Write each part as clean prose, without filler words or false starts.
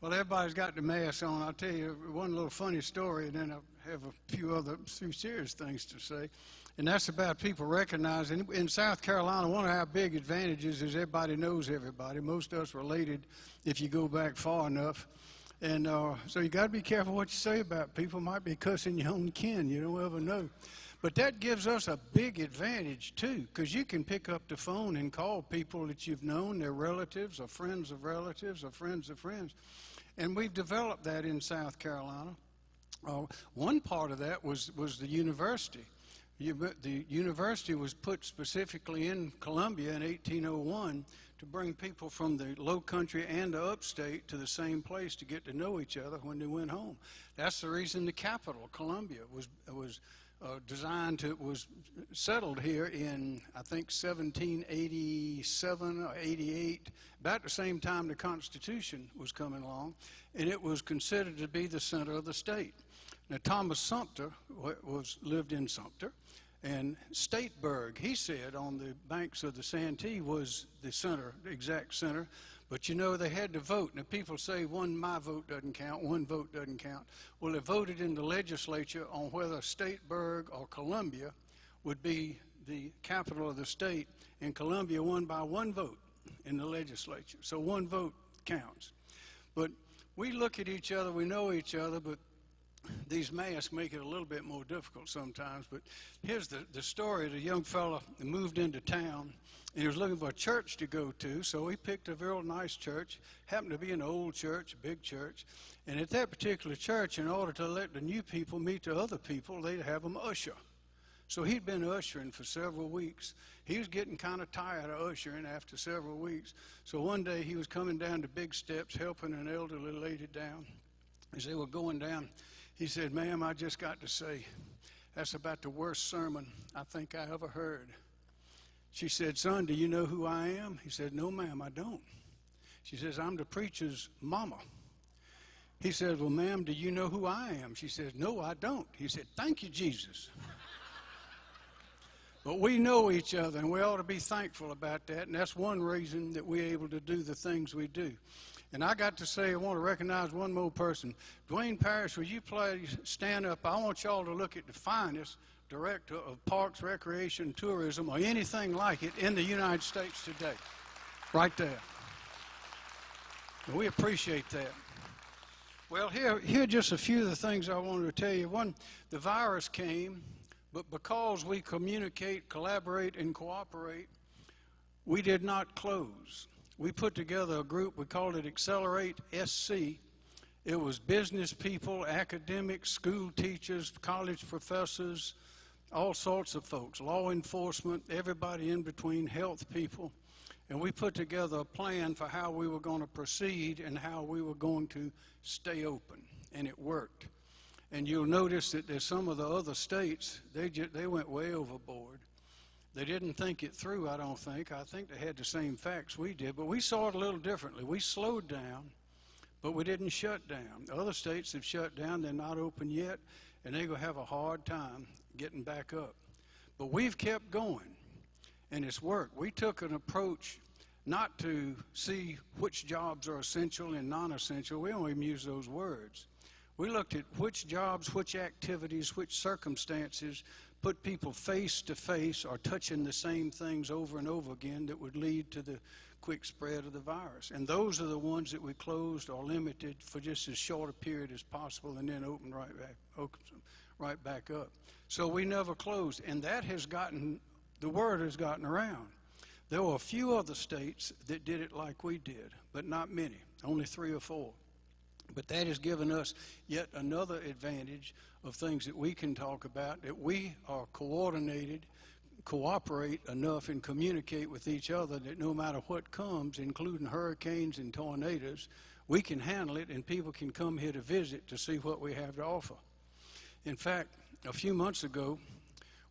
Well, everybody's got the mask on. I'll tell you one little funny story, and then I'll have a few serious things to say. And that's about people recognizing. In South Carolina, one of our big advantages is everybody knows everybody. Most of us related if you go back far enough. And so you got to be careful what you say about people. Might be cussing your own kin. You don't ever know. But that gives us a big advantage, too, because you can pick up the phone and call people that you've known, their relatives or friends of relatives or friends of friends. And we've developed that in South Carolina. One part of that was the university. The university was put specifically in Columbia in 1801 to bring people from the low country and the upstate to the same place to get to know each other when they went home. That's the reason the capital, Columbia, was settled here in, I think, 1787 or 88, about the same time the Constitution was coming along, and it was considered to be the center of the state. Now, Thomas Sumter lived in Sumter, and Stateburg, he said, on the banks of the Santee was the center, the exact center. But you know, they had to vote. Now, people say, my vote doesn't count, one vote doesn't count. Well, they voted in the legislature on whether Stateburg or Columbia would be the capital of the state, and Columbia won by one vote in the legislature. So one vote counts. But we look at each other, we know each other, but these masks make it a little bit more difficult sometimes. But here's the story. The young fella moved into town, and he was looking for a church to go to, so he picked a real nice church. Happened to be an old church, a big church. And at that particular church, in order to let the new people meet the other people, they'd have them usher. So he'd been ushering for several weeks. He was getting kind of tired of ushering after several weeks. So one day he was coming down the big steps, helping an elderly lady down. As they were going down, he said, "Ma'am, I just got to say, that's about the worst sermon I think I ever heard." She said, "Son, do you know who I am?" He said, "No, ma'am, I don't." She says, "I'm the preacher's mama." He said, "Well, ma'am, do you know who I am?" She said, "No, I don't." He said, "Thank you, Jesus." But we know each other, and we ought to be thankful about that, and that's one reason that we're able to do the things we do. And I got to say, I want to recognize one more person. Dwayne Parrish, will you please stand up? I want y'all to look at the finest director of Parks, Recreation, Tourism, or anything like it in the United States today. Right there. And we appreciate that. Well, here are just a few of the things I wanted to tell you. One, the virus came, but because we communicate, collaborate, and cooperate, we did not close. We put together a group, we called it Accelerate SC. It was business people, academics, school teachers, college professors, all sorts of folks, law enforcement, everybody in between, health people. And we put together a plan for how we were going to proceed and how we were going to stay open, and it worked. And you'll notice that there's some of the other states, they went way overboard. They didn't think it through, I don't think. I think they had the same facts we did, but we saw it a little differently. We slowed down, but we didn't shut down. Other states have shut down, they're not open yet, and they're going to have a hard time getting back up. But we've kept going, and it's worked. We took an approach not to see which jobs are essential and non-essential. We don't even use those words. We looked at which jobs, which activities, which circumstances put people face to face or touching the same things over and over again that would lead to the quick spread of the virus. And those are the ones that we closed or limited for just as short a period as possible and then opened right back up. So we never closed, and that has gotten, the word has gotten around. There were a few other states that did it like we did, but not many, only 3 or 4. But that has given us yet another advantage of things that we can talk about, that we are coordinated, cooperate enough and communicate with each other that no matter what comes, including hurricanes and tornadoes, we can handle it and people can come here to visit to see what we have to offer. In fact, a few months ago,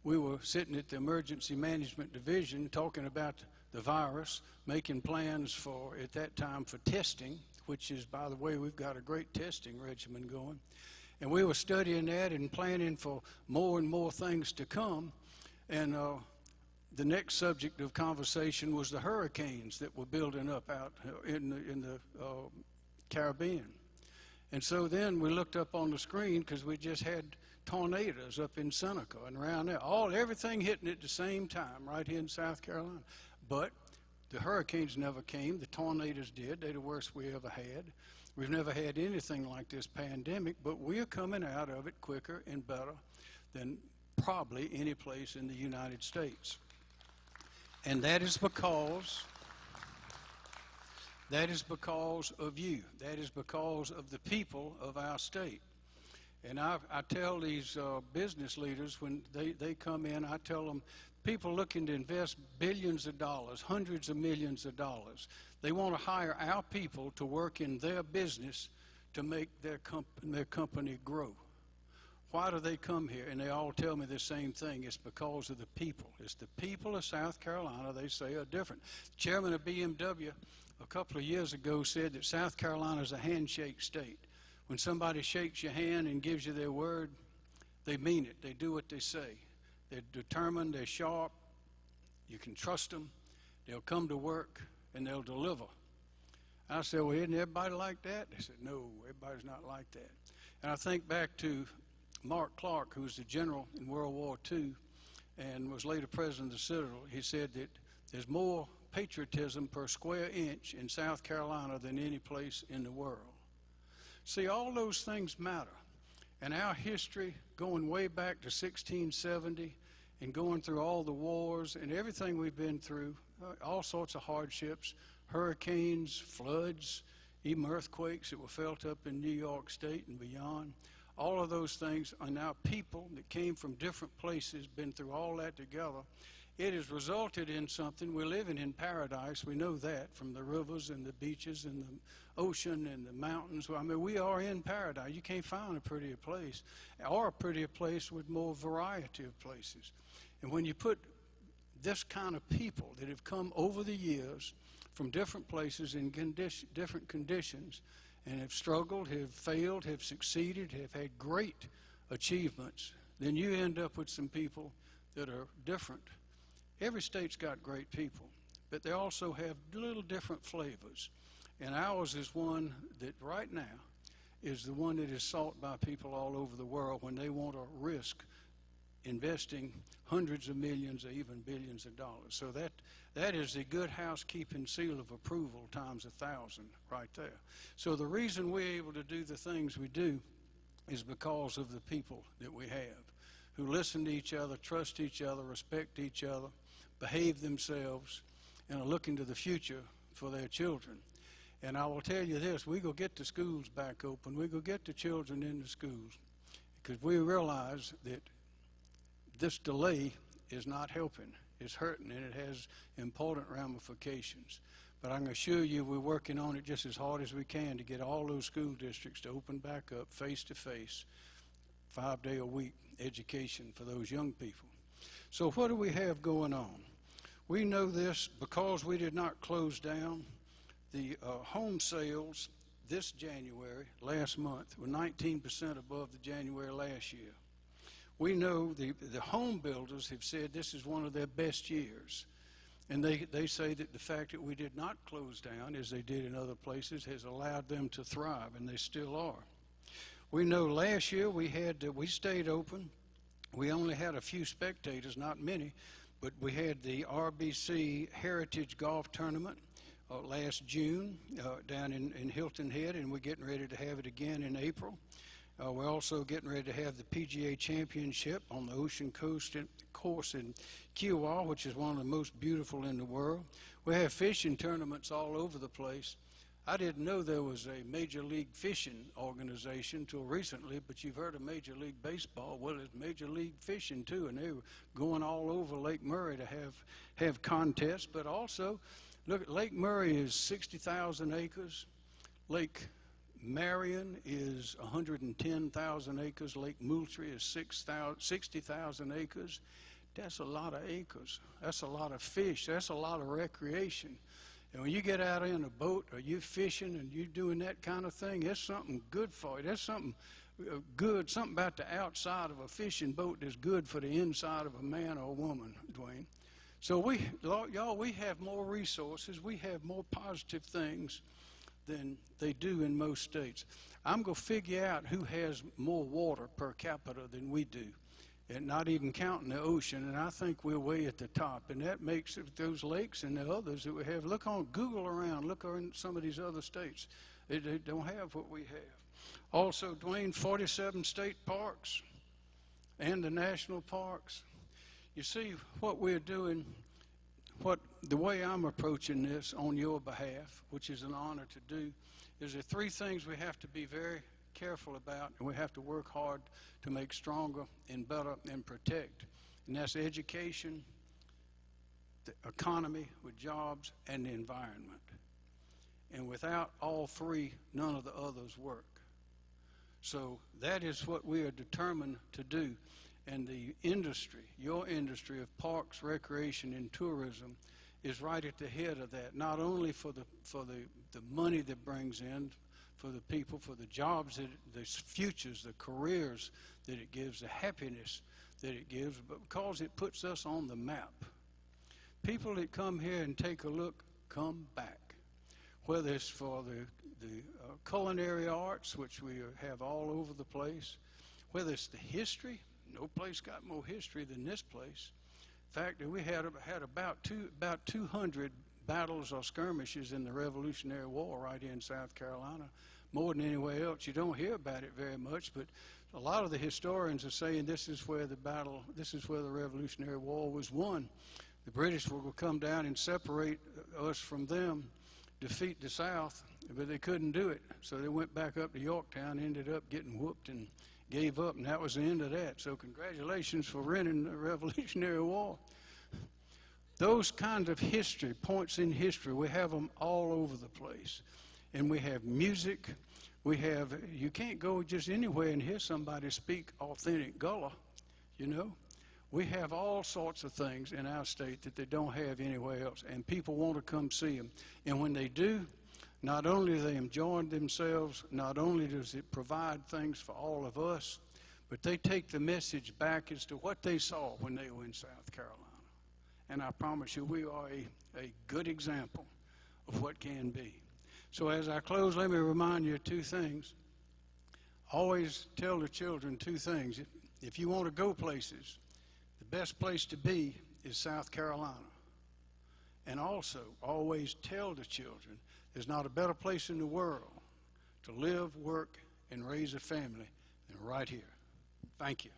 we were sitting at the Emergency Management Division talking about the virus, making plans for, at that time, for testing, which is, by the way, we've got a great testing regimen going. And we were studying that and planning for more and more things to come. And the next subject of conversation was the hurricanes that were building up out in the Caribbean. And so then we looked up on the screen because we just had tornadoes up in Seneca and around there. Everything hitting at the same time right here in South Carolina. But the hurricanes never came. The tornadoes did. They're the worst we ever had. We've never had anything like this pandemic, but we're coming out of it quicker and better than probably any place in the United States. And that is because of you. That is because of the people of our state. And I tell these business leaders when they come in, I tell them, people looking to invest billions of dollars, hundreds of millions of dollars, they want to hire our people to work in their business to make their company grow. Why do they come here? And they all tell me the same thing. It's because of the people. It's the people of South Carolina they say are different. The chairman of BMW a couple of years ago said that South Carolina is a handshake state. When somebody shakes your hand and gives you their word, they mean it. They do what they say. They're determined, they're sharp, you can trust them, they'll come to work, and they'll deliver. I said, well, isn't everybody like that? They said, no, everybody's not like that. And I think back to Mark Clark, who was the general in World War II and was later president of the Citadel. He said that there's more patriotism per square inch in South Carolina than any place in the world. See, all those things matter. And our history, going way back to 1670 and going through all the wars and everything we've been through, all sorts of hardships, hurricanes, floods, even earthquakes that were felt up in New York State and beyond, all of those things are now people that came from different places, been through all that together. It has resulted in something. We're living in paradise. We know that from the rivers and the beaches and the ocean and the mountains. I mean, we are in paradise. You can't find a prettier place or a prettier place with more variety of places. And when you put this kind of people that have come over the years from different places in different conditions and have struggled, have failed, have succeeded, have had great achievements, then you end up with some people that are different. Every state's got great people, but they also have little different flavors. And ours is one that right now is the one that is sought by people all over the world when they want to risk investing hundreds of millions or even billions of dollars. So that is the good housekeeping seal of approval times 1,000 right there. So the reason we're able to do the things we do is because of the people that we have, who listen to each other, trust each other, respect each other, behave themselves, and are looking to the future for their children. And I will tell you this, we go get the schools back open, we go get the children in the schools, because we realize that this delay is not helping. It's hurting, and it has important ramifications. But I can assure you we're working on it just as hard as we can to get all those school districts to open back up face-to-face, 5-day-a-week education for those young people. So what do we have going on? We know this because we did not close down. The home sales this January, last month, were 19% above the January last year. We know the home builders have said this is one of their best years. And they say that the fact that we did not close down, as they did in other places, has allowed them to thrive, and they still are. We know last year we stayed open. We only had a few spectators, not many, but we had the RBC Heritage Golf Tournament last June down in Hilton Head, and we're getting ready to have it again in April. We're also getting ready to have the PGA Championship on the Ocean Coast course in Kiowa, which is one of the most beautiful in the world. We have fishing tournaments all over the place. I didn't know there was a Major League Fishing organization until recently, but you've heard of Major League Baseball. Well, there's Major League Fishing too, and they were going all over Lake Murray to have contests. But also, look, at Lake Murray is 60,000 acres. Lake Marion is 110,000 acres. Lake Moultrie is 60,000 acres. That's a lot of acres. That's a lot of fish. That's a lot of recreation. And when you get out in a boat or you're fishing and you're doing that kind of thing, it's something good for you. There's something good, something about the outside of a fishing boat that's good for the inside of a man or a woman, Dwayne. So y'all, we have more resources. We have more positive things than they do in most states. I'm going to figure out who has more water per capita than we do, and not even counting the ocean, and I think we're way at the top, and that makes it, those lakes and the others that we have. Look on Google around, look on some of these other states. They don't have what we have. Also, Dwayne, 47 state parks and the national parks. You see what we're doing, the way I'm approaching this on your behalf, which is an honor to do, is there three things we have to be very careful about, and we have to work hard to make stronger and better and protect. And that's education, the economy with jobs, and the environment. And without all three, none of the others work. So that is what we are determined to do. And the industry, your industry of parks, recreation, and tourism is right at the head of that, not only for the money that brings in, for the people, for the jobs, the futures, the careers that it gives, the happiness that it gives, but because it puts us on the map. People that come here and take a look come back, whether it's for the culinary arts, which we have all over the place, whether it's the history. No place got more history than this place. In fact, we had about 200 battles or skirmishes in the Revolutionary War right here in South Carolina, more than anywhere else. You don't hear about it very much, but a lot of the historians are saying this is where the Revolutionary War was won. The British were going to come down and separate us from them, defeat the South, but they couldn't do it. So they went back up to Yorktown, ended up getting whooped and gave up, and that was the end of that. So congratulations for winning the Revolutionary War. Those kinds of history, points in history, we have them all over the place. And we have music. You can't go just anywhere and hear somebody speak authentic Gullah, you know. We have all sorts of things in our state that they don't have anywhere else, and people want to come see them. And when they do, not only do they enjoy themselves, not only does it provide things for all of us, but they take the message back as to what they saw when they were in South Carolina. And I promise you, we are a good example of what can be. So as I close, let me remind you of two things. Always tell the children two things. If you want to go places, the best place to be is South Carolina. And also, always tell the children, there's not a better place in the world to live, work, and raise a family than right here. Thank you.